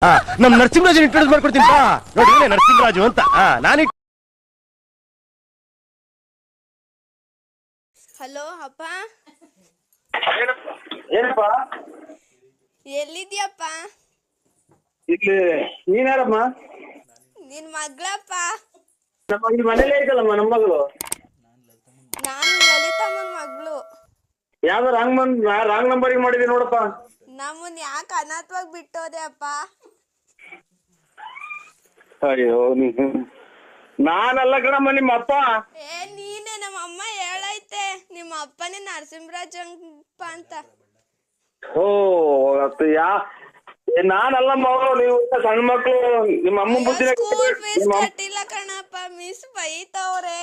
ನಮ್ ನರಸಿಂಹರಾಜ್ ಇಂಟ್ರೊಡ್ಯೂಸ್ ಮಾಡ್ಕೊಡ್ತೀನಿ ನೋಡಿ, ಇವನೇ ನರಸಿಂಹರಾಜು ಅಂತ. ನಾನು ಹಲೋ ಅಪ್ಪ, ಏನಪ್ಪ ಎಲ್ಲಿದ್ಯಪ್ಪ? ಇಲ್ಲಿ ನೀನ್ಯಾರಮ್ಮ? ನಿನ್ ಮಗಳಪ್ಪ. ನಮ್ಮ ಇಲ್ಲಿ ಮನೇಲಿ ಐತಲ್ಲಮ್ಮ ನಮ್ಮ ಮಗಳು. ನಾನು ಲಲಿತಮ್ಮನ ಮಗಳು. ಯಾವ್ದು ರಾಂಗ್ ನಂಬರಿಗೆ ಮಾಡಿದೀನಿ ನೋಡಪ್ಪ. ನಮ್ಮನ್ ಯಾಕೆ ಅನಾಥವಾಗಿ ಬಿಟ್ಟೋದೆ ಅಪ್ಪ? ಅಯ್ಯೋ ನಾನಲ್ಲ ಕಣಮ್ಮ ನಿಮ್ಮ ಅಪ್ಪ. ನೀನೆ, ನಮ್ಮ ಅಮ್ಮ ಹೇಳೈತೆ ನಿಮ್ಮ ಅಪ್ಪನೇ ನರಸಿಂಹರಾಜಪ್ಪ ಅಂತ. ಓ ನಾನಲ್ಲ ಮಗಳು, ನೀವು ಸಣ್ಣ ಮಕ್ಳು. ನಿಮ್ಮ ಅಮ್ಮ ಬುದ್ಧಿ ಸ್ಕೂಲ್ ಫೀಸ್ ಕಟ್ಟಿಲ್ಲ ಕಣಪ್ಪ, ಮಿಸ್ ಬೈತವ್ರೆ.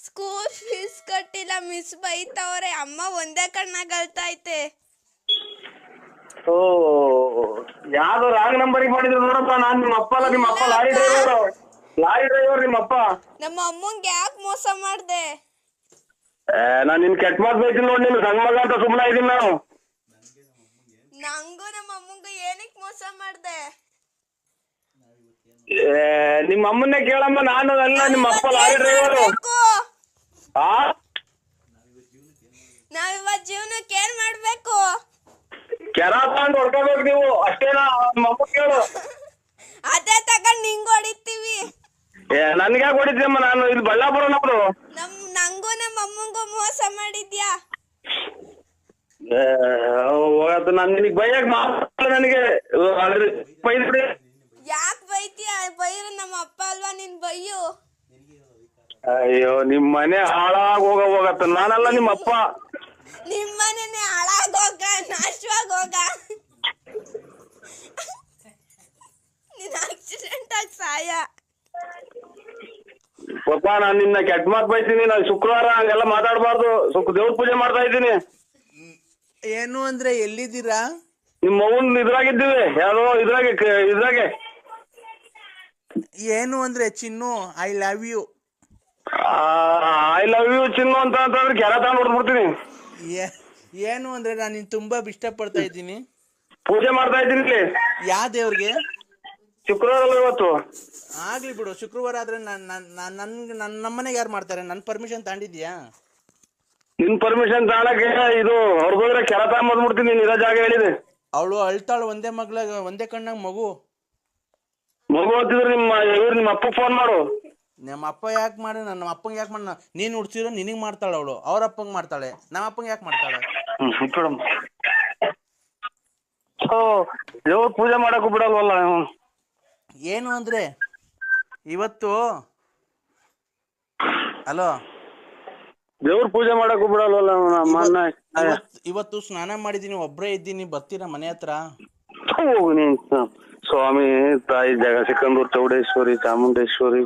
ಸ್ಕೂಲ್ ಫೀಸ್ ಕಟ್ಟಿಲ್ಲ, ಮಿಸ್ ಬೈತವ್ರೆ. ಅಮ್ಮ ಒಂದೇ ಕಣ್ಣಾಗ ಅಳ್ತೈತೆ. ಓ ಯಾವ್ದು ರಾಂಗ್ ನಂಬರಿಗೆ ಮಾಡಿದ್ರು ನೋಡಪ್ಪ. ನಾನ್ ನಿಮ್ಮ ಅಪ್ಪ ಅಲ್ಲ, ನಿಮ್ಮ ಅಪ್ಪ ಲಾರಿ ಡ್ರೈವರ್ ನಿಮ್ಮ ಅಪ್ಪ. ನಮ್ಮ ಅಮ್ಮಂಗೆ ಯಾಕೆ ಮೋಸ ಮಾಡ್ದೆ? ನಾನ್ ನಿನ್ ಕೆಟ್ಟ ಮಾತು ಬೈತೀನಿ ನೋಡಿ, ನಿನ್ ಸಣ್ಣ ಮಗ ಅಂತ ಸುಮ್ಮನೆ ಇದೀನಿ ನಾನು. ನಂಗೂ ನಮ್ಮ ಅಮ್ಮಂಗೂ ಏನಕ್ಕೆ ಮೋಸ ಮಾಡ್ದೆ? ನಿಮ್ಮ ಅಮ್ಮನ್ನೇ ಕೇಳಮ್ಮ, ನಾನು ಅಲ್ಲ ನಿಮ್ಮ ಅಪ್ಪ ಲಾರಿ ಡ್ರೈವರು. ನಾವಿವತ್ ಜೀವನಕ್ಕೆ ಏನ್ ಮಾಡ್ಬೇಕು? ಕೆರ ತಗೊಂಡು ಹೊಡ್ಕೋಬೇಕು ನೀವು, ಅಷ್ಟೇನಾ? ನಿಮ್ಮ ಅಮ್ಮ ಕೇಳು. ಅದೇ ತಗೊಂಡ್ ನಿಂಗ್ ಹೊಡಿತೀವಿ. ನನ್ಗೆ ಯಾಕೆ ಹೊಡಿತೀಯಮ್ಮ? ನಾನು ಇಲ್ಲಿ ಬಳ್ಳಾಪುರ ನಮ್ದು. ನಂಗೂ ನಮ್ಮ ಅಮ್ಮಂಗೂ ಮೋಸ ಮಾಡಿದ್ಯಾ? ನಾನು ನಿನಗೆ ಬೈಯಕ್ ಮಾತ್ರ ನನಗೆ ಬೈದ್ಬಿಡಿ. ಯಾಕೆ ಬೈತೀಯ? ಬೈರ ನಮ್ಮ ಅಪ್ಪ ಅಲ್ವಾ, ನೀನ್ ಬೈಯು. ಅಯ್ಯೋ ನಿಮ್ ಮನೆ ಹಾಳಾಗ್ ಹೋಗತ್ತ. ನಾನಲ್ಲ ನಿಮ್ಮ ಅಪ್ಪ. ನಿಮ್ಮನೆ ಹಾಳಾಗೋಗ, ನಾಶವಾಗೋಗ. ನೀನ್ ಆಕ್ಸಿಡೆಂಟ್ ಆಗಿ ಸಾಯ. ಪಾಪ ನಾನ್ ನಿನ್ನ ಕೆಟ್ಟ ಮಾತು ಬೈತೀನಿ. ನಾನು ಶುಕ್ರವಾರ ಹಂಗೆಲ್ಲ ಮಾತಾಡ್ಬಾರ್ದು. ದೇವ್ರ ಪೂಜೆ ಮಾಡ್ತಾ ಇದ್ದೀನಿ. ಏನು ಅಂದ್ರೆ ಎಲ್ಲಿದ್ದೀರಾ? ನಿಮ್ಮ ಮಗನ್ ಇದ್ರಾಗಿದ್ದೀವಿ, ಯಾವ್ದೋ ಇದ್ರಾಗೆ. ಏನು ಅಂದ್ರೆ Chinnu, I love you. I love you Chinnu ಅಂತಂದ್ರೆ ಕೆರ ತಗೊಂಡು ಹೊಡ್ಬಿಡ್ತೀನಿ. ಏನು ಅಂದ್ರೆ ನಾನು ನಿನ್ ತುಂಬಾ ಇಷ್ಟಪಡ್ತಾ ಇದ್ದೀನಿ. ಪೂಜೆ ಮಾಡ್ತಾ ಇದ್ದೀನಿ ಇಲ್ಲಿ. ಯಾವ ದೇವ್ರಿಗೆ? ಶುಕ್ರವಾರ ಅಲ್ಲ ಇವತ್ತು. ಆಗ್ಲಿ ಬಿಡು, ಶುಕ್ರವಾರ ಆದ್ರೆ ನಮ್ಮನೆಗೆ ಯಾರು ಮಾಡ್ತಾರೆ? ನನ್ ಪರ್ಮಿಷನ್ ತಗೊಂಡಿದ್ಯಾ? ನಿನ್ ಪರ್ಮಿಷನ್ ತಗೊಳಕ್ಕೆ ಇದು ಹೊರಗೋದ್ರೆ ಕೆರ ತಗೊಂಡ್ಬಿಡ್ತೀನಿ. ನೀನ್ ಇರೋ ಜಾಗ ಹೇಳಿದೆ. ಅವಳು ಅಳ್ತಾಳು, ಒಂದೇ ಕಣ್ಣಾಗ ಮಗು ಅಂತಿದ್ರೆ ನಿಮ್ಮ ಅಪ್ಪ ಫೋನ್ ಮಾಡು. ನಮ್ಮ ಅಪ್ಪ ಯಾಕೆ ಮಾಡಿ? ನಮ್ಮ ಅಪ್ಪಂಗೆ ಯಾಕೆ ಮಾಡ? ನೀನ್ ಹುಡ್ಸಿರೋ ನಿನಗ್ ಮಾಡ್ತಾಳೆ ಅವಳು, ಅವ್ರ ಅಪ್ಪಂಗೆ ಮಾಡ್ತಾಳೆ. ನಮ್ಮ ಅಪ್ಪಂಗೆ ಯಾಕೆ ಮಾಡ್ತಾಳೆ? ದೇವ್ರ ಪೂಜೆ ಮಾಡಕ್ಕೂ ಬಿಡಲ್ವಲ್ಲ. ಏನು ಅಂದ್ರೆ ಇವತ್ತು ಹಲೋ, ದೇವ್ರ ಪೂಜೆ ಮಾಡಕ್ಕೂ ಬಿಡಲ್ವಲ್ಲ ನಮ್ಮನ್ನ. ಇವತ್ತು ಸ್ನಾನ ಮಾಡಿದೀನಿ, ಒಬ್ರೇ ಇದ್ದೀನಿ. ಬರ್ತೀರಾ ಮನೆ ಹತ್ರ? ನೀನ್ ಸ್ವಾಮಿ ತಾಯಿ ಜಗಸಿಕಂದೂರ್ ಚೌಡೇಶ್ವರಿ ಚಾಮುಂಡೇಶ್ವರಿ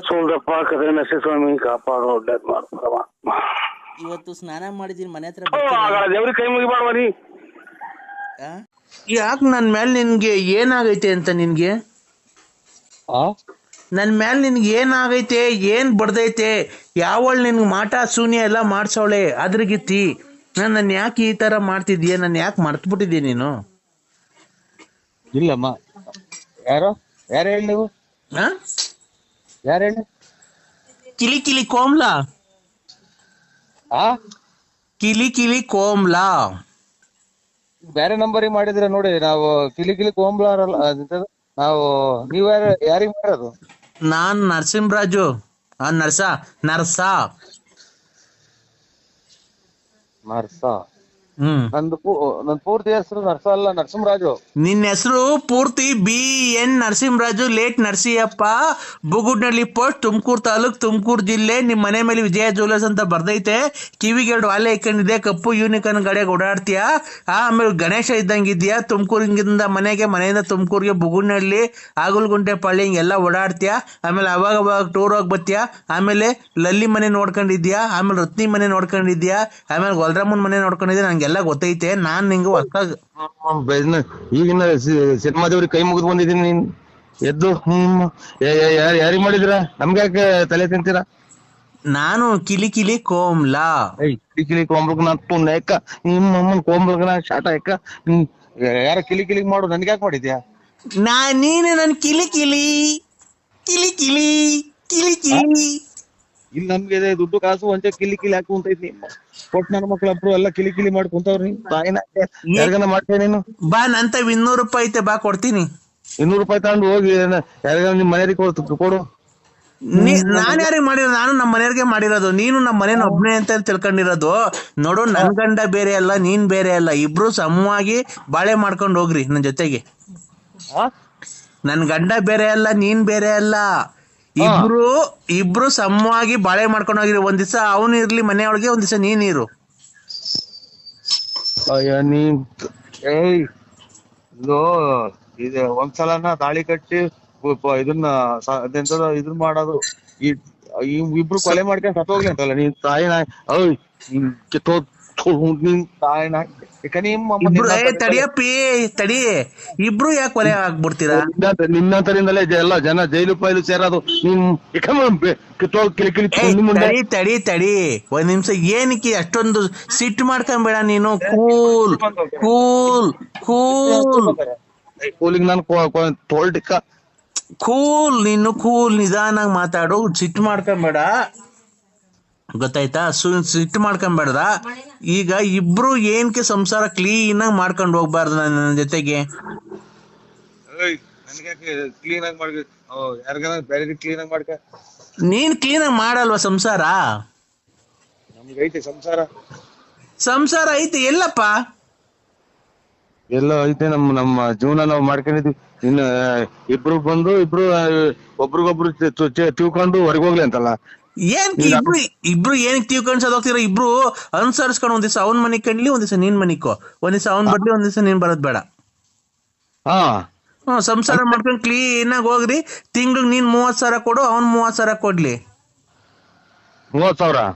ಸೋಲ್ದಪ್ಪ ಕದೆ ನರಸಿಂಹಸ್ವಾಮಿ ಕಾಪಾಡೋ ಒಳ್ಳೇದ್ ಮಾಡ್ತಾರವ. ಇವತ್ತು ಸ್ನಾನ ಮಾಡಿದೀನಿ, ಮನೆ ಹತ್ರ. ದೇವ್ರಿಗೆ ಕೈ ಮುಗಿಬಾರ್ವರಿ. ಯಾಕೆ ನನ್ ಮೇಲೆ ನಿನ್ಗೆ ಏನಾಗೈತೆ ಅಂತ? ನಿನ್ಗೆ ನನ್ ಮೇಲೆ ನಿನ್ಗೆ ಏನಾಗೈತೆ? ಏನ್ ಬಡ್ದೈತೆ? ಯಾವಳು ನಿನ್ಗೆ ಮಾಟ ಶೂನ್ಯ ಎಲ್ಲ ಮಾಡ್ಸವಳೆ ಅದ್ರಗಿತ್ತಿ. ನನ್ನ ಯಾಕೆ ಈ ತರ ಮಾಡ್ತಿದ್ಯಾ? ನನ್ನ ಯಾಕೆ ಮರ್ತ್ಬಿಟ್ಟಿದ್ಯಾ ನೀನು? ಇಲ್ಲಮ್ಮ. ಯಾರು ಹೇಳಿ ನೀವು? ಯಾರು ಹೇಳಿ? ಕಿಲಿ ಕೋಮ್ಲಾ. ಕಿಲಿ ಕೋಮ್ಲಾ ಬೇರೆ ನಂಬರಿಗೆ ಮಾಡಿದ್ರೆ ನೋಡಿ. ನಾವು ಕಿಲಿ ಕೋಂಬ್ಲಾರಲ್ಲ ನಾವು. ನೀವ್ ಯಾರಿಗೆ ಮಾಡೋದು? ನಾನ್ ನರಸಿಂಹರಾಜು. ನರ್ಸ. ನನ್ ಪೂರ್ತಿ ಹೆಸರು ನರ್ಸ ಅಲ್ಲ, ನರಸಿಂಹರಾಜು. ನಿನ್ನ ಹೆಸರು ಪೂರ್ತಿ BN Narasimharaju, late Narasiyappa, Bugudnalli post, Tumakuru taluk, Tumakuru ಜಿಲ್ಲೆ. ನಿಮ್ ಮನೆ ಮೇಲೆ ವಿಜಯ ಜ್ಯುವೆಲರ್ಸ್ ಅಂತ ಬರ್ದೈತೆ. ಕಿವಿಗೆ 2 ವಾಲೆ ಇಕ್ಕೊಂಡಿದೆ, ಕಪ್ಪು ಯೂನಿಕಾರ್ನ್ ಗಾಡಿಯಾಗ ಓಡಾಡ್ತೀಯಾ. ಆಮೇಲೆ ಗಣೇಶ ಇದ್ದಂಗಿದ್ಯಾ. ತುಮಕೂರಿಂದ ಮನೆಯಿಂದ ತುಮಕೂರಿಗೆ ಬುಗುಡ್ನಳ್ಳಿ, ಆಗುಲ್ಗುಂಟೆ ಪಳ್ಳಿ ಹಿಂಗೆಲ್ಲ ಓಡಾಡ್ತೀಯಾ. ಆಮೇಲೆ ಅವಾಗ ಟೂರ್ ಹೋಗಿ ಬರ್ತೀಯಾ. ಆಮೇಲೆ ಲಲ್ಲಿ ಮನೆ ನೋಡ್ಕೊಂಡಿದ್ಯಾ, ಆಮೇಲೆ ರತ್ನಿ ಮನೆ ನೋಡ್ಕೊಂಡಿದ್ಯಾ, ಆಮೇಲೆ ಗೊಲ್ರಮ್ಮನ್ ಮನೆ ನೋಡ್ಕೊಂಡಿದ್ಯಾ. ನಂಗೆಲ್ಲ ಗೊತ್ತೈತೆ. ನಾನ್ ನಿಂಗೆ ಈಗಿನ ಸಿನಿಮಾ ದೇವ್ರಿಗೆ ಕೈ ಮುಗಿದು ಬಂದಿದ್ದೀನಿ. ನೀನ್ ಎದ್ದು ಯಾರಿಗೆ ಮಾಡಿದ್ರ? ನಮ್ಗೆ ಯಾಕೆ ತಲೆ ತಿಂತೀರಾ? ನಾನು ಕಿಲಿ ಕೋಮ್ಲಾ. ಕಿಲಿ ಕೋಂಬ್ಲಕ್ ನಾನು ನೇಕ ನಿಮ್ಮಮ್ಮನ್ ಕೋಂಬ್ಲಕ್ ನಾ ಶಾಟ ಯಾಕ ಯಾರ ಕಿಲಿ ಮಾಡು ನನ್ಗೆ ಯಾಕೆ ಮಾಡಿದ್ಯಾ? ನೀನು ನನ್ ಕಿಲಿ ಕಿಲಿ ಕಿಲಿ ಕಿಲಿ ಕಿಲಿ ಕಿಲಿ. ಇಲ್ಲಿ ನಮ್ಗೆ ಇದೆ ದುಡ್ಡು ಕಾಸು ಒಂಚೆ ಕಿಲಿ ಹಾಕು ಅಂತ ಇದ್ನಿ. ಕೊಟ್ಟು ನನ್ನ ಮಕ್ಳಬ್ರು ಎಲ್ಲ ಕಿಲಿ ಮಾಡಿ ಕುಂತವ್ರಿ. ತಾಯಿನ ಯಾರಿಗಾನ ಮಾಡ್ತೇನೆ ನೀನು. ಬಾ ನಂತ 200 ರೂಪಾಯಿ ಐತೆ, ಬಾ ಕೊಡ್ತೀನಿ. 200 ರೂಪಾಯಿ ತಗೊಂಡು ಹೋಗಿ ಯಾರಿಗಾನ ನಿಮ್ ಮನೆಯವ್ರಿಗೆ ಕೊಡು. ನಾನ್ ಯಾರಿಗೆ ಮಾಡಿರೋದು? ನಾನು ನಮ್ಮ ಮನೆಯವ್ರಿಗೆ ಮಾಡಿರೋದು. ನೀನು ನಮ್ಮ ಮನೇನ ಒಬ್ನೇ ಅಂತ ತಿಳ್ಕೊಂಡಿರೋದು. ನೋಡು, ನನ್ ಗಂಡ ಬೇರೆ ಅಲ್ಲ, ನೀನ್ ಬೇರೆ ಅಲ್ಲ. ಇಬ್ರು ಸಮವಾಗಿ ಬಾಳೆ ಮಾಡ್ಕೊಂಡು ಹೋಗ್ರಿ ನನ್ ಜೊತೆಗೆ. ನನ್ ಗಂಡ ಬೇರೆ ಅಲ್ಲ, ನೀನ್ ಬೇರೆ ಅಲ್ಲ. ಇಬ್ರು ಸಮವಾಗಿ ಬಾಳೆ ಮಾಡ್ಕೊಂಡು ಹೋಗಿರಿ. ಒಂದ್ ದಿವಸ ಅವನು ಇರ್ಲಿ ಮನೆಯೊಳಗೆ, ಒಂದ್ ದಿವಸ ನೀನ್ ಇರು. ಅಯ್ಯ ಇದು ಒಂದ್ಸಲನ ತಾಳಿ ಕಟ್ಟಿ ಇದನ್ನ ಇದನ್ನ ಮಾಡೋದು, ಇಬ್ರು ಕೊಲೆ ಮಾಡ್ಕೊಂಡು ಸತ್ತೋಗ್ಲಿ ಅಂತಲ್ಲ ನೀನ್ ತಾಯಿನ. ನಿನ್ ತಾಯಿನ ತಡಿಯಪ್ಪಿ ತಡಿ, ಇಬ್ರು ಯಾಕೆ ಕೊಲೆ ಆಗ್ಬಿಡ್ತೀರಾ? ನಿನ್ನಂತರಿಂದಲೇ ಎಲ್ಲ ಜನ ಜೈಲು ಪೈಲು ಸೇರೋದು. ತಡಿ ಒಂದ್ ನಿಮಿಷ. ಏನಕ್ಕೆ ಅಷ್ಟೊಂದು ಸಿಟ್ಟು ಮಾಡ್ಕೊಂಬೇಡ ನೀನು. ಕೂಲ್ ಕೂಲ್ ಕೂಲ್ ಕೂಲಿಂಗ್ ನಾನು ತೋಲ್ಟಿಕ್ಕ ಕೂಲ್. ನೀನು ಕೂಲ್, ನಿಧಾನಾಗಿ ಮಾತಾಡು. ಸಿಟ್ಟು ಮಾಡ್ಕೊಂಬೇಡ, ಗೊತ್ತಾಯ್ತಾ? ಸಿಟ್ಟು ಮಾಡ್ಕೊಂಬೇಡ್ದ. ಈಗ ಇಬ್ರು ಏನಕ್ಕೆ ಸಂಸಾರ ಕ್ಲೀನ್ ಆಗಿ ಮಾಡ್ಕೊಂಡು ಹೋಗ್ಬಾರ್ದು ನನ್ನ ಜೊತೆಗೆ? ಕ್ಲೀನ್ ಆಗಿ ಮಾಡ್ಕ, ಯಾರಿಗಾನ ಬೇರೆ ಕ್ಲೀನ್ ಆಗಿ ಮಾಡ್ಕ. ನೀನ್ ಕ್ಲೀನ್ ಆಗಿ ಮಾಡಲ್ವಾ ಸಂಸಾರ? ನಮ್ಗೈತೆ ಸಂಸಾರ ಐತೆ. ಎಲ್ಲಪ್ಪ? ಎಲ್ಲ ಐತೆ. ನಮ್ಮ ಜೀವನ ನಾವು ಮಾಡ್ಕೊಂಡಿದ್ವಿ. ಇನ್ನು ಇಬ್ರು ಒಬ್ರಿಗೊಬ್ರು ತಿಳ್ಕೊಂಡು ಹೊರಗೆ ಹೋಗ್ಲಿ ಅಂತಲ್ಲ. ಇಬ್ರು ಏನಕ್ಕೆ ತಿಳ್ಕೊಂಡ್ ಸದೋಗ್ತೀರ? ಇಬ್ರು ಅನುಸರಿಸ್ಕೊಂಡು ಒಂದ್ ದಿವಸ ಅವ್ನ್ ಮನಿಗ್ ಕಂಡ್ಲಿ, ಒಂದ್ ದಿವಸ ನೀನ್ ಮನಿಕೋ. ಒಂದ್ ದಿವಸ ಅವ್ನ್ ಬರ್ಲಿ, ಒಂದ್ ದಿವಸ ನೀನ್ ಬರೋದ್ ಬೇಡ. ಸಂಸಾರ ಮಾಡ್ಕೊಂಡು ಕ್ಲೀನ್ ಆಗಿ ಹೋಗ್ರಿ. ತಿಂಗ್ಳಿಗೆ ನೀನ್ 30,000 ಕೊಡು, ಅವ್ನ್ 30,000 ಕೊಡ್ಲಿ. 30,000?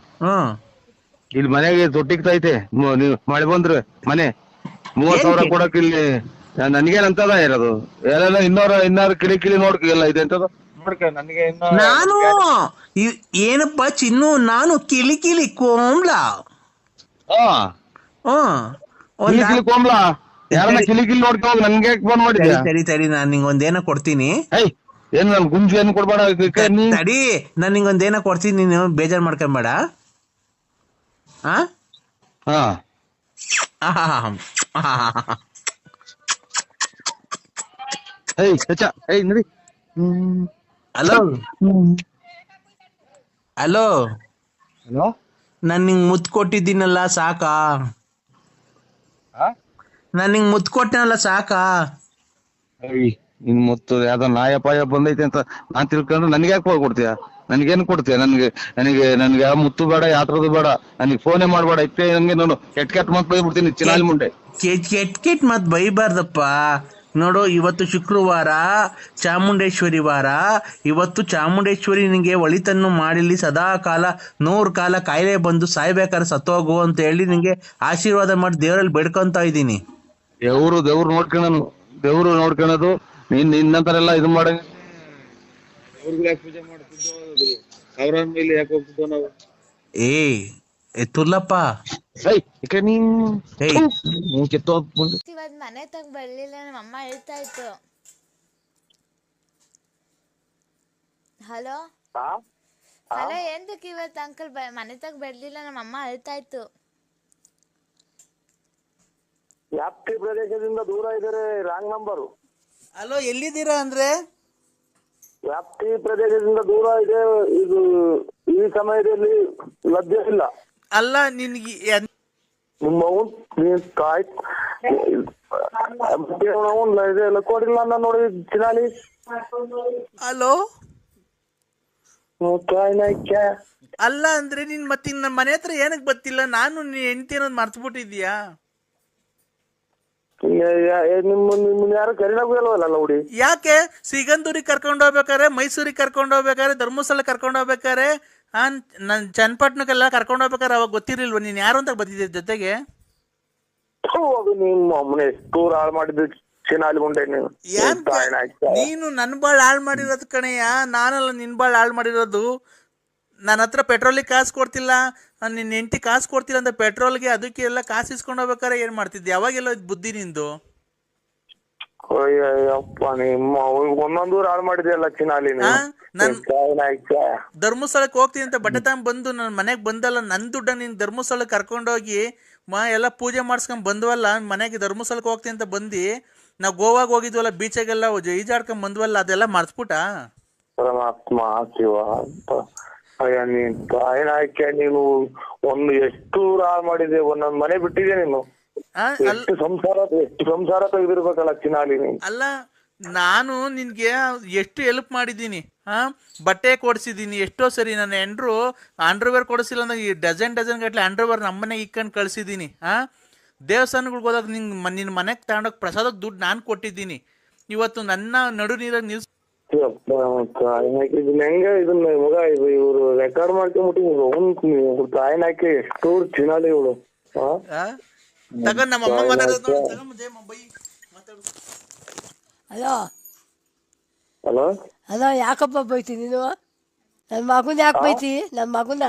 ಇಲ್ಲಿ ಮನೆಗೆ ತೊಟ್ಟಿಗ್ತೈತೆ. ನೀವು ಮಳೆ ಬಂದ್ರೆ ಮನೆ 30,000 ಕೊಡಕ್ ಇಲ್ಲಿ ನನ್ಗೇನಂತದ ಇರೋದು? ಎಲ್ಲ ಇನ್ನಾರು ಕಿಳಿ ನೋಡ್ಕ ಎಲ್ಲ ಇದೆ ಅಂತದ ನೋಡ್ಕ. ನನಗೆ ನಾನು ಏನಪ್ಪ ಚಿನ್ನು, ನಾನು ಕಿಲಿ ಕೋಮ್ಲ. ಕೋಮ್ಲಾ ಯಾರನ್ನ ಕಿಲಿ ನೋಡ್ಕೊ ಹೋಗಿ ನನ್ಗೆ ಫೋನ್ ಮಾಡಿದ್ಯಾ? ತಡಿ ನಾನ್ ನಿಂಗೊಂದೇನೋ ಕೊಡ್ತೀನಿ. ಏನ್ ನನ್ ಗುಂಜು ಏನ್ ಕೊಡ್ಬೇಡ. ತಡಿ, ನಾನ್ ನಿಂಗೊಂದೇನೋ ಕೊಡ್ತೀನಿ, ನೀನು ಬೇಜಾರ್ ಮಾಡ್ಕೊಂಬೇಡ. ನಡಿ. ಹಲೋ ಹಲೋ, ನಾನ್ ನಿಂಗ್ ಮುತ್ ಕೊಟ್ಟಿದ್ದೀನಲ್ಲ, ಸಾಕಾ? ನಾನ್ ನಿಂಗ್ ಮುತ್ ಕೊಟ್ಟನಲ್ಲ, ಸಾಕಾ? ಇನ್ ಮುತ್ತು ಯಾವ್ದೋ ನಾಯಪಾಯ ಬಂದೈತೆ ಅಂತ ನಾನ್ ತಿಳ್ಕೊಂಡ್ರೆ ನನ್ಗೆ ಯಾಕೆ ಕೊಡ್ತೀಯ? ನನ್ಗೇನ್ ಕೊಡ್ತೀಯ? ನನ್ಗೆ ಯಾವ ಮುತ್ತು ಬೇಡ, ಯಾತ್ರದು ಬೇಡ. ನನಗೆ ಫೋನೇ ಮಾಡ್ಬೇಡ. ಇಪ್ಪೆ ನಂಗೆ ನಾನು ಕೆಟ್ಟ ಮತ್ ಬೈಬಿಡ್ತೀನಿ ಚಿನಾಲಿ ಮುಂಡೆ. ಕೆಟ್ ಮತ್ ಬೈಬಾರ್ದಪ್ಪ. ನೋಡು, ಇವತ್ತು ಶುಕ್ರವಾರ, ಚಾಮುಂಡೇಶ್ವರಿ ವಾರ. ಇವತ್ತು ಚಾಮುಂಡೇಶ್ವರಿ ನಿಂಗೆ ಒಳಿತನ್ನು ಮಾಡಿಲಿ, ಸದಾ ಕಾಲ 100 ಕಾಲ ಕಾಯಿಲೆ ಬಂದು ಸಾಯ್ಬೇಕಾದ್ರೆ ಸತ್ತೋಗು ಅಂತ ಹೇಳಿ ನಿಂಗೆ ಆಶೀರ್ವಾದ ಮಾಡಿ ದೇವರಲ್ಲಿ ಬೇಡ್ಕೊಂತ ಇದ್ದೀನಿ. ದೇವ್ರು ನೋಡ್ಕೊಳೋದು ನಿನ್ನಂತರೆಲ್ಲ ಇದು ಮಾಡ. ಪೂಜೆ ಮಾಡ್ತಿದ್ದೋ, ಅವ್ರ ಮೇಲೆ ಯಾಕೆ ಹೋಗ್ತಿದ್ದೋ ನಾವು? ತುಲ್ಲಪ್ಪ, ಮನೆ ತಗ ಬರ್ಲಿಲ್ಲ, ನಮ್ಮ ಅಮ್ಮ ಹೇಳ್ತಾ ಇತ್ತು. ಹಲೋ ಎಂದಕ್ಕೆ ಇವತ್ತು ಅಂಕಲ್ ಮನೆ ತಗ ಬರ್ಲಿಲ್ಲ, ನಮ್ಮ ಅಮ್ಮ ಹೇಳ್ತಾ ಇತ್ತು. ವ್ಯಾಪ್ತಿ ಪ್ರದೇಶದಿಂದ ದೂರ ಇದ್ದಾರೆ, ರಾಂಗ್ ನಂಬರು. ಹಲೋ, ಎಲ್ಲಿದ್ದೀರಾ ಅಂದ್ರೆ? ವ್ಯಾಪ್ತಿ ಪ್ರದೇಶದಿಂದ ದೂರ ಇದೆ, ಇದು ಈ ಸಮಯದಲ್ಲಿ ಲಭ್ಯ ಇಲ್ಲ. ಅಲ್ಲ, ನಿನ್ಗೆ ನಿಮ್ಮ ಇದೆಲ್ಲ ಕೊಡಿಲ್ಲ ನಾನು ನೋಡಿ ಚಿನಾಲಿ. ಹಲೋ, ಅಲ್ಲ ಅಂದ್ರೆ ನೀನ್ ಮತ್ತೆ ನನ್ನ ಮನೆ ಹತ್ರ ಏನಕ್ ಬರ್ತಿಲ್ಲ? ನಾನು ನೀನ್ ಹೆಂಡತಿ ಅನ್ನೋದು ಮರ್ತ್ಬಿಟ್ಟಿದ್ಯಾ? ನಿಮ್ಮನ್ನ ಯಾರು ಕರೀನಾಗೂ ಇಲ್ವಲ್ಲ ನೋಡಿ. ಯಾಕೆ? ಸಿಗಂದೂರಿಗೆ ಕರ್ಕೊಂಡು ಹೋಗ್ಬೇಕಾರೆ, ಮೈಸೂರಿಗೆ ಕರ್ಕೊಂಡು ಹೋಗ್ಬೇಕಾರೆ, ಧರ್ಮಸ್ಥಳ ಕರ್ಕೊಂಡು ಹೋಗ್ಬೇಕಾರೆ, ನನ್ ಚನ್ನಪಟ್ಟಣಕ್ಕೆಲ್ಲ ಕರ್ಕೊಂಡು ಹೋಗ್ಬೇಕಾರೆ ಅವಾಗ ಗೊತ್ತಿರ್ಲಿಲ್ವ ನೀನ್ ಯಾರು ಅಂತ ಬರ್ತಿದ್ದೆ ಜೊತೆಗೆ? ಎಷ್ಟು ಹಾಳು ಮಾಡಿದ್ದು ಚಿನಾಲಿ ಮುಂಡೆ ನೀನು. ನೀನು ನನ್ ಬಾಳ್ ಹಾಳು ಮಾಡಿರೋದು ಕಣಯ್ಯ, ನಾನಲ್ಲ ನಿನ್ ಬಾಳ್ ಹಾಳು ಮಾಡಿರೋದು. ನನ್ನ ಹತ್ರ ಪೆಟ್ರೋಲಿಗೆ ಕಾಸು ಕೊಡ್ತಿಲ್ಲ, ನಿನ್ನ ಹೆಂಡತಿ ಕಾಸು ಕೊಡ್ತಿಲ್ಲ ಅಂತ ಪೆಟ್ರೋಲ್ಗೆ ಅದಕ್ಕೆ ಎಲ್ಲ ಕಾಸು ಇಸ್ಕೊಂಡು ಹೋಗ್ಬೇಕಾರೆ ಏನ್ ಮಾಡ್ತಿದ್ದೆ? ಅವಾಗೆಲ್ಲ ಬುದ್ಧಿ ನಿಂದು. ಅಯ್ಯಪ್ಪ ನಿಮ್ಮ ಒಂದೊಂದೂರು ಹಾಳು ಮಾಡಿದೆಯಲ್ಲ ಚಿನಾಲಿ ಧರ್ಮಸ್ಥಳಕ್ಕೆ ಹೋಗ್ತೀನಿ ಅಂತ ಬಟ್ಟೆ ಬಂದು ನನ್ನ ಮನೆಗೆ ಬಂದಲ್ಲ, ನನ್ನ ದುಡ್ಡ ನೀನ್ ಧರ್ಮಸ್ಥಳಕ್ಕೆ ಕರ್ಕೊಂಡೋಗಿ ಎಲ್ಲ ಪೂಜೆ ಮಾಡಿಸ್ಕೊಂಡ್ ಬಂದ್ವಲ್ಲ, ಮನೆಗೆ ಧರ್ಮಸ್ಥಳಕ್ಕೆ ಹೋಗ್ತೀನಿ ಅಂತ ಬಂದು ನಾವು ಗೋವಾಗ ಹೋಗಿದ್ವಲ್ಲ, ಬೀಚಾಗೆಲ್ಲ ಈಜಾಡ್ಕೊಂಡ್ ಬಂದ್ವಲ್ಲ, ಅದೆಲ್ಲ ಮರ್ಸ್ಬಿಟ್ಟ. ಪರಮಾತ್ಮ ಶಿವ ಅಯ್ಯ ನೀನ್ ತಾಯಿನಾಯ್ಕೆ ನೀನು ಒಂದು ಎಷ್ಟು ಹಾಳು ಮಾಡಿದೆ, ಒಂದೊಂದ್ ಮನೆ ಬಿಟ್ಟಿದೆ ನೀನು. ಎಷ್ಟು ಸಂಸಾರ ತೆಗೆದಿರ್ಬೇಕಲ್ಲ ಚಿನಾಲಿ ನೀನು. ಅಲ್ಲ ನಾನು ನಿನ್ಗೆ ಎಷ್ಟು ಹೆಲ್ಪ್ ಮಾಡಿದ್ದೀನಿ, ಬಟ್ಟೆ ಕೊಡ್ಸಿದ್ದೀನಿ ಎಷ್ಟೋ ಸರಿ. ನನ್ನ ಹೆಂಡ್ರು ಅಂಡರ್ವೇರ್ ಕೊಡಿಸಿಲ್ಲ ಅಂದ್ರೆ ಡಜನ್ ಗಟ್ಟಲೆ ಅಂಡರ್ವೇರ್ ನಮ್ಮನೆಗೆ ಇಕ್ಕೊಂಡು ಕಳ್ಸಿದ್ದೀನಿ. ದೇವಸ್ಥಾನಗಳಿಗೆ ಹೋದಾಗ ನಿನ್ನ ಮನೆಗೆ ತಗೊಂಡೋಗಿ ಪ್ರಸಾದಕ್ಕೆ ದುಡ್ಡು ನಾನು ಕೊಟ್ಟಿದ್ದೀನಿ. ಇವತ್ತು ನನ್ನ ನಡು ನೀರಾಗಿ ನಿಲ್ಸ್ ಹೆಂಗ ಇದನ್ನ ಮಗ ಇವ್ರು ರೆಕಾರ್ಡ್ ಮಾಡ್ಕೊಂಡ್ಬಿಟ್ಟು ತಾಯಿನ ಹಾಕಿ ಎಷ್ಟು ಚಿನಾಲಿ ಇವಳು. ತಗೊಂಡ್ ನಮ್ಮ ಅಮ್ಮ ಮಾತಾಡೋದು. ಹಲೋ ಹಲೋ ಹಲೋ, ಯಾಕಪ್ಪ ಬೈತಿ ನೀನು? ನನ್ನ ಮಗನ ಯಾಕೆ ಬೈತಿ? ನನ್ನ ಮಗನ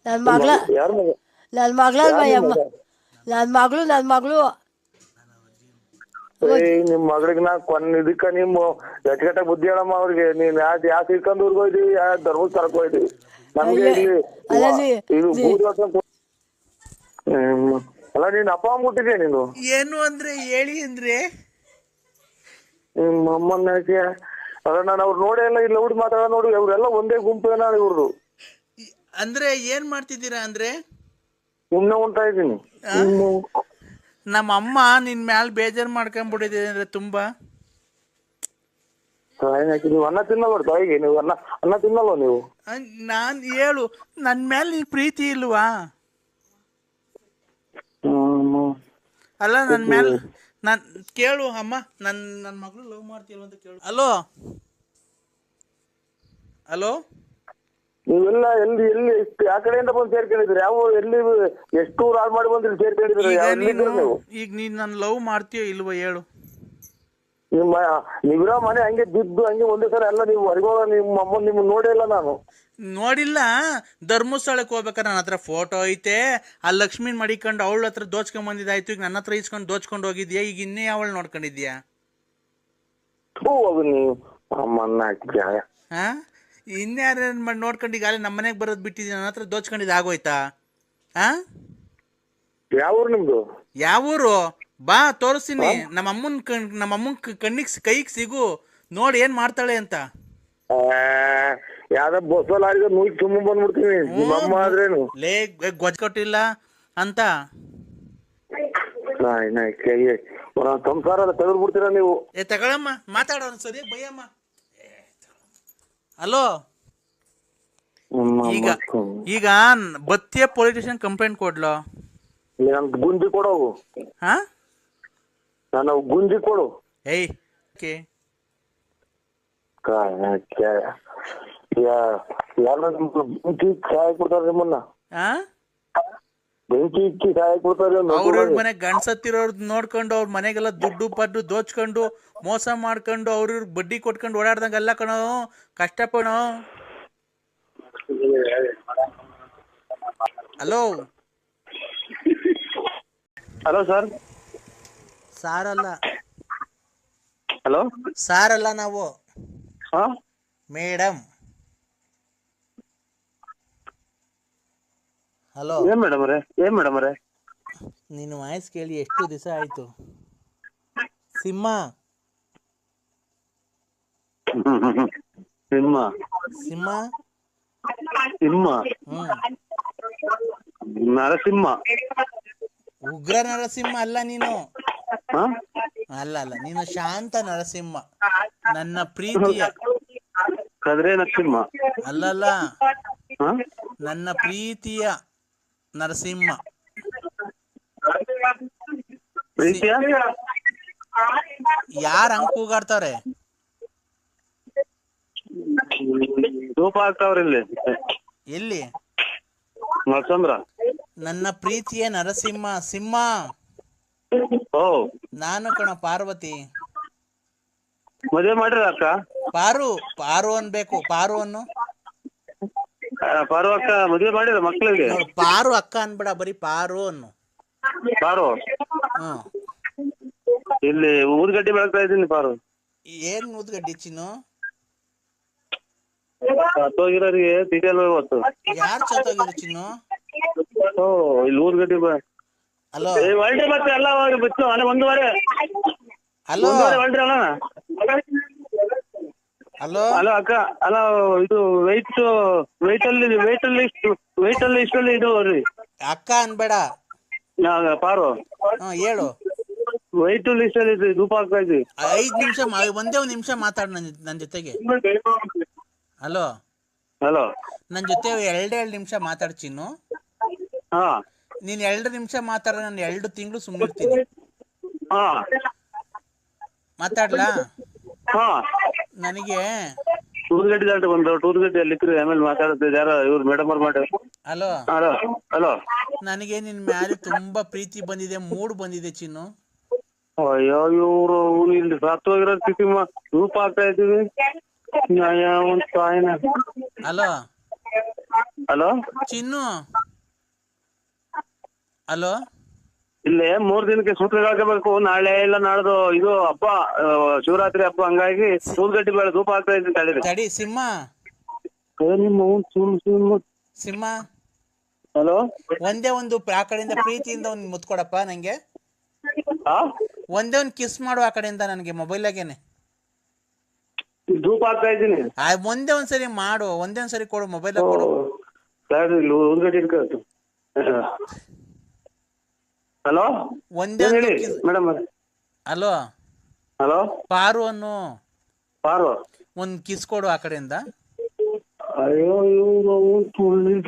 ನನ್ನ ಮಗಳ ನನ್ನ ಮಗಳಲ್ವಯ್ಯಮ್ಮ, ನನ್ನ ಮಗಳು ನಿಮ್ ಮಗಳಿಗೆ ನಾ ಇದಕ್ಕ ನಿಮ್ಮ ಎಟ್ಗಟ್ಟ ಬುದ್ಧಿ ಹೇಳಮ್ಮ ಅವ್ರಿಗೆ. ನೀನ್ ಯಾಕೆ ಇಟ್ಕೊಂಡ್ ಊರ್ಗ್ ಹೋಯ್ತಿವಿ, ಧರ್ಮಸ್ಥಳಕ್ಕೆ ಹೋಯ್ತಿವಿ. ನಮ್ಗೆ ಅಲ್ಲ ನೀನ್ ಅಪ್ಪ ಮುಟ್ಟಿದ್ಯಾ ನೀನು? ಏನು ಅಂದ್ರೆ ಹೇಳಿ ಅಂದ್ರೆ ನಿಮ್ಮ ಅಮ್ಮನ ಯಾಕೆ ಅಲ್ಲ, ನಾನು ಅವ್ರು ನೋಡೇ ಇಲ್ಲ, ಇಲ್ಲ ಹುಡುಗಿ ಮಾತಾಡೋ ನೋಡಿ, ಅವ್ರೆಲ್ಲ ಒಂದೇ ಗುಂಪು ಏನ ಇವ್ರದು. ಅಂದ್ರೆ ಏನ್ ಮಾಡ್ತಿದ್ದೀರಾ ಅಂದ್ರೆ ಸುಮ್ನೆ ಉಂಟಾ ಇದ್ದೀನಿ. ನಮ್ಮ ಅಮ್ಮ ನಿನ್ ಮ್ಯಾಲ ಬೇಜಾರ್ ಮಾಡ್ಕೊಂಡ್ಬಿಟ್ಟಿದೆ ಅಂದ್ರೆ ತುಂಬಾ. ನೀವು ಅನ್ನ ತಿನ್ನಲ್ಲ ತಾಯಿಗೆ, ನೀವು ಅನ್ನ ತಿನ್ನಲ್ವ ನೀವು? ನಾನ್ ಹೇಳು, ನನ್ ಮೇಲೆ ನಿನ್ ಪ್ರೀತಿ ಇಲ್ವಾ? ಅಲ್ಲ ನನ್ ಮೇಲೆ ನಾನ್ ಕೇಳು ಅಮ್ಮ, ನನ್ನ ಮಗಳು ಲವ್ ಮಾಡ್ತೀಯಲ್ಲ ಅಂತ ಕೇಳು. ಹಲೋ ಹಲೋ, ನೀವೆಲ್ಲ ಎಲ್ಲಿ ಯಾವ ಕಡೆಯಿಂದ ಬಂದು ಸೇರ್ಕೊಂಡಿದ್ರಿ? ಯಾವ ಎಲ್ಲಿ ಎಷ್ಟು ಹಾಳು ಮಾಡಿ ಬಂದ್ರಿ ಸೇರ್ಕೊಂಡಿದ್ರಿ? ಈಗ ನೀನ್ ನನ್ ಲವ್ ಮಾಡ್ತೀಯೋ ಇಲ್ವೋ ಹೇಳು? ನೀವಿರೋ ಮನೆ ಹಂಗೆ ಬಿದ್ದು ಹಂಗೆ ಒಂದೇ ಸಲ ಎಲ್ಲ ನೀವು ಹೊರಗೋಗ, ನಿಮ್ಮ ಅಮ್ಮ ನಿಮ್ ನೋಡೇ ಇಲ್ಲ ನಾನು. ನೋಡಿಲ್ಲ. ಧರ್ಮಸ್ಥಳಕ್ಕೆ ಹೋಗ್ಬೇಕಾರೆ ನನ್ನ ಹತ್ರ ಫೋಟೋ ಐತೆ, ಆ ಲಕ್ಷ್ಮೀನ್ ಮಡಿಕೊಂಡು ಅವಳ ಹತ್ರ ದೋಚ್ಕೊಂಡ್ ಬಂದಿದ್ದಾಯ್ತು. ಈಗ ನನ್ನ ಹತ್ರ ಇಸ್ಕೊಂಡು ದೋಚ್ಕೊಂಡು ಹೋಗಿದ್ಯಾ, ಈಗ ಇನ್ನೇ ಅವಳು ನೋಡ್ಕೊಂಡಿದ್ಯಾ? ನೀವು ಅಮ್ಮನ್ನ ಇನ್ಯಾರ ನೋಡ್ಕೊಂಡು ಈಗ ನಮ್ಮ ಮನೆಗೆ ಬರೋದು ಬಿಟ್ಟಿದ್ಯಾ? ನನ್ನ ಹತ್ರ ದೋಚ್ಕೊಂಡಿದ್ದು ಆಗೋಯ್ತಾ? ಯಾವೂರು ನಿಮ್ದು? ಯಾವೂರು? ಬಾ ತೋರಿಸ್ತೀನಿ. ನಮ್ಮ ಅಮ್ಮನ್ ಕಣ್ಣಿಗೆ ಕೈಗೆ ಸಿಗು, ನೋಡಿ ಏನ್ ಮಾಡ್ತಾಳೆ ಅಂತ. ಯಾವ್ದ ಬಸ್ಸಲ್ಲಿ ನೂಗಿ ತುಂಬ ಬಂದ್ಬಿಡ್ತೀನಿ. ನಿಮ್ಮ ಅಮ್ಮ ಆದ್ರೇನು ಲೇ ಗೊಜ್ಜ ಕೊಟ್ಟಿಲ್ಲ ಅಂತ ಸಂಸಾರ ತೆಗೆದು ಬಿಡ್ತೀರಾ ನೀವು? ತಗೊಳಮ್ಮ, ಮಾತಾಡೋ ಸರಿ ಬೈಯಮ್ಮ. ಹಲೋ, ಈಗ ಬತ್ತಿಯ ಪೊಲೀಸ್ ಸ್ಟೇಷನ್ ಕಂಪ್ಲೇಂಟ್ ಕೊಡ್ಲೋ? ನನ್ ಗುಂಜಿ ಕೊಡೋಗು. ನಾನು ಗುಂಜಿ ಕೊಡು. ಏಯ್ ಬೆಂಕಿ ಸಹಾಯ ಕೊಡ್ತಾರೆ ನಿಮ್ಮನ್ನ, ಬೆಂಕಿ ಇಕ್ಕಿ ಸಹಾಯ ಕೊಡ್ತಾರೆ. ಅವ್ರ ಮನೆ ಗಂಡ್ಸತ್ತಿರೋರ್ ನೋಡ್ಕೊಂಡು ಅವ್ರ ಮನೆಗೆಲ್ಲ ದುಡ್ಡು ಪಡ್ಡು ದೋಚ್ಕೊಂಡು ಮೋಸ ಮಾಡ್ಕೊಂಡು ಅವ್ರ ಬಡ್ಡಿ ಕೊಟ್ಕೊಂಡು ಓಡಾಡ್ದಂಗೆಲ್ಲ ಕಣೋ ಕಷ್ಟಪಡೋ. Hello hello sir. ಸಾರಲ್ಲ. ಹಲೋ ಸಾರಲ್ಲ, ನಾವು ಮೇಡಮ್. ಹಲೋ ಏನ್ ಮೇಡಮ್ ಅವರೇ ನಿನ್ನ ವಾಯ್ಸ್ ಕೇಳಿ ಎಷ್ಟು ದಿವಸ ಆಯ್ತು? ಸಿಂಹ ಸಿಂಹ ಸಿಂಹ ಸಿಂಹ ನರಸಿಂಹ. ಉಗ್ರ ನರಸಿಂಹ ಅಲ್ಲ ನೀನು. ಅಲ್ಲ ನೀನು ಶಾಂತ ನರಸಿಂಹ, ನನ್ನ ಪ್ರೀತಿಯ ಕದ್ರೆ ನರಸಿಂಹ. ಅಲ್ಲಲ್ಲ, ನನ್ನ ಪ್ರೀತಿಯ ನರಸಿಂಹ. ಯಾರ ಹಂಗ್ ಕೂಗಾಡ್ತಾರೆ? ಧೂಪ ಹಾಕ್ತಾವ್ರಿ ಎಲ್ಲಿ? ನರಸಂದ್ರ. ನನ್ನ ಪ್ರೀತಿಯ ನರಸಿಂಹ ಸಿಂಹ. ನಾನು ಕಣ ಪಾರ್ವತಿ. ಮದುವೆ ಮಾಡಿರ ಅಕ್ಕ? ಪಾರು ಅನ್ಬೇಕು. ಪಾರು ಅನ್ನು ಪಾರು ಅಕ್ಕ ಮದುವೆ ಮಾಡಿರ ಮಕ್ಳಿಗೆ? ಪಾರು ಅಕ್ಕ ಅನ್ಬೇಡ, ಬರೀ ಪಾರು ಅನ್ನು. ಪಾರು ಇಲ್ಲಿ ಊದ್ಗಡ್ಡಿ ಬೆಳಗ್ತಾ ಇದ್ದೀನಿ ಪಾರು. ಏನ್ ಊದ್ಗಡ್ಡಿ ಚಿನ್ನು? ಹತ್ತೋಗಿರೋರಿಗೆ ತಿಂಗಳು ಇವತ್ತು. ಯಾರು ಚತ್ತೋಗಿರು ಚಿನ್ನು? ಓ ಇಲ್ಲಿ ಊದ್ಗಡ್ಡಿ ಹಲೋ ಹೊಲ್ಟ್ರಿ ಮತ್ತೆ ಎಲ್ಲ ಬಿತ್ತು ಅಲ್ಲ 1:15 ಹಲೋ ಹೊಲ್ಟ್ರಿ ಅಲ್ಲ. ಹಲೋ ಅಲ್ಲ ಅಕ್ಕ ಅಲ್ಲ ಇದು ವೆಯ್ಟ್ ಅಲ್ಲಿ ಇಷ್ಟಲ್ಲಿ ಇದು ರೀ ಅಕ್ಕ ಅನ್ಬೇಡ. ಪಾರು ಹೇಳು. ವೈಟ್ ಲಿಸ್ಟ್ ಅಲ್ಲಿ ಧೂಪ ಹಾಕ್ತಾ ಇದ್ವಿ. 5 ನಿಮಿಷ ಒಂದೇ ಒಂದ್ ನಿಮಿಷ ಮಾತಾಡ ನನ್ ಜೊತೆಗೆ. ಹಲೋ ಹಲೋ ನನ್ ಜೊತೆ 2 ನಿಮಿಷ ಮಾತಾಡ್ ಚಿನ್ನು. ಹಾ ನೀನ್ 2 ನಿಮಿಷ ಮಾತಾಡ, ನಾನು 2 ತಿಂಗಳು ಸುಮ್ಮನಿರ್ತೀನಿ. ಹಾ ಮಾತಾಡ್ಲಾ? ಹಾ ನನಗೆ ಟೂರ್ಗಡ್ಡಿ ದಾಟ ಬಂದ್ರು. ಟೂರ್ಗಡ್ಡಿ ಅಲ್ಲಿ ಆಮೇಲೆ ಮಾತಾಡುತ್ತೆ ಯಾರ ಇವ್ರು ಮೇಡಮ್ ಅವ್ರು ಮಾಡಿ. ಹಲೋ ಹಲೋ ಹಲೋ ನನಗೆ ನಿನ್ ಮ್ಯಾಲೆ ತುಂಬಾ ಪ್ರೀತಿ ಬಂದಿದೆ, ಮೂಡ್ ಬಂದಿದೆ ಚಿನ್ನು. ಅಯ್ಯೋ ಇವ್ರು ಇಲ್ಲಿ ಸತ್ತೋಗಿರೋ ಸ್ಥಿತಿ ಧೂಪ ಹಾಕ್ತಾ ಇದ್ದೀವಿ. ಹಲೋ ಹಲೋ ಚಿನ್ನು. ಹಲೋ ಇಲ್ಲೇ 3 ದಿನಕ್ಕೆ ಸೂತ್ರ ಹಾಕಬೇಕು. ನಾಳೆ ಇಲ್ಲ ನಾಡ್ದು ಇದು ಹಬ್ಬ, ಶಿವರಾತ್ರಿ ಹಬ್ಬ. ಹಂಗಾಗಿ ಟೂರ್ಗಡ್ಡಿ ಬೇಡ ಧೂಪ ಹಾಕ್ತಾ ಇದ್ದೀನಿ. ತಡೀರಿ ತಡಿ ಸಿಂಹ. ಸಿಂಹ ಹಲೋ ಒಂದೇ ಒಂದು ಆ ಕಡೆಯಿಂದ ಪ್ರೀತಿಯಿಂದ ಒಂದ್ ಮುತ್ಕೊಡಪ್ಪ ನಂಗೆ. ಒಂದೇ ಒಂದ್ ಕಿಸ್ ಮಾಡು ಆ ಕಡೆಯಿಂದ ನನಗೆ ಮೊಬೈಲಾಗೇನೆ. ಧೂಪ ಹಾಕ್ತಾ ಇದ್ದೀನಿ. ಒಂದೇ ಒಂದ್ಸರಿ ಮಾಡು, ಒಂದೇ ಒಂದ್ಸರಿ ಕೊಡು, ಮೊಬೈಲ್ ಕೊಡು. ಊದ್ಗಡ್ಡಿ ಇಟ್ಕೊಳ್ತು. ಹಲೋ ಒಂದೇ ಮೇಡಮ್. ಹಲೋ ಹಲೋ ಪಾರು ಅನ್ನು ಪಾರು ಒಂದ್ ಕಿಸ್ ಕೊಡು ಆ ಕಡೆಯಿಂದ. ಅಯ್ಯೋ ಇವ್ರು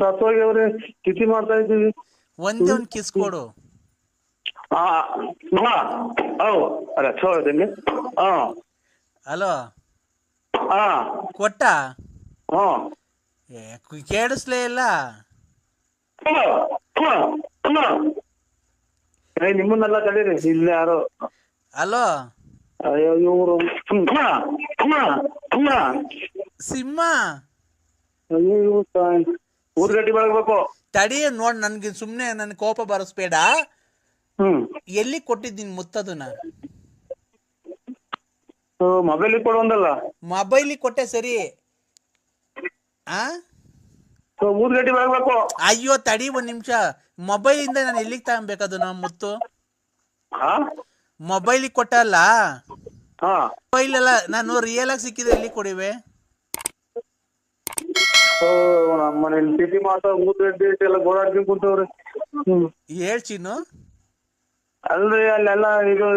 ಸತ್ತೋಗ್ಯವ್ರೆ, ತಿಥಿ ಮಾಡ್ತಾ ಇದ್ದೀವಿ. ಒಂದೇ ಒಂದ್ ಕಿಸ್ ಕೊಡು. ಅಲ್ಲ ಸೋದನ್ನಿ. ಹಾ ಹಲೋ ಹಾ ಕೊಟ್ಟ? ಹಾ ಕೇಳಿಸ್ಲೇ ಇಲ್ಲ. ನಿಮ್ಮನ್ನೆಲ್ಲ ತಡೀರಿ ಇಲ್ಲಿ ಯಾರು. ಹಲೋ ಅಯ್ಯೋ ಇವ್ರು ಸಿಂಹ. ಅಯ್ಯೋ ಊದ್ಗಡ್ಡಿ ಬೆಳಗ್ಬೇಕು. ತಡಿ ನೋಡ್, ನನ್ಗೆ ಸುಮ್ನೆ ನನ್ ಕೋಪ ಬರಸ್ಬೇಡ. ಎಲ್ಲಿ ಕೊಟ್ಟಿದ್ದೀನಿ ಮುತ್ತದನ್ನ? ಮೊಬೈಲ್ ಕೊಡುವಂದಲ್ಲ. ಮೊಬೈಲ್ ಕೊಟ್ಟೆ ಸರಿ. ಊದ್ಗಡ್ಡಿ ಬೆಳಗ್ಬೇಕು. ಅಯ್ಯೋ ತಡಿ ಒಂದ್ ನಿಮಿಷ. ಮೊಬೈಲ್ ಇಂದ ನಾನು ಎಲ್ಲಿಗೆ ತಗೊಬೇಕದು ನಮ್ಮ ಮುತ್ತು? ಮೊಬೈಲ್ ಕೊಟ್ಟಲ್ಲ. ಮೊಬೈಲ್ ಅಲ್ಲ, ನಾನು ರಿಯಲ್ ಆಗಿ ಸಿಕ್ಕಿದ್ರೆ ಎಲ್ಲಿ ಕೊಡಿವೆ? ನಮ್ಮನೇಲಿ ತಿಥಿ ಮಾತ್ರ ಊದ್ಗಡ್ಡಿ ಎಲ್ಲ ಗೋಳಾಡ್ಕೊಂಡು ಕುಂತವ್ರೆ. ಹೇಳ್ ಚಿನ್ನು. ಅಲ್ರಿ ಅಲ್ಲೆಲ್ಲ ಇದು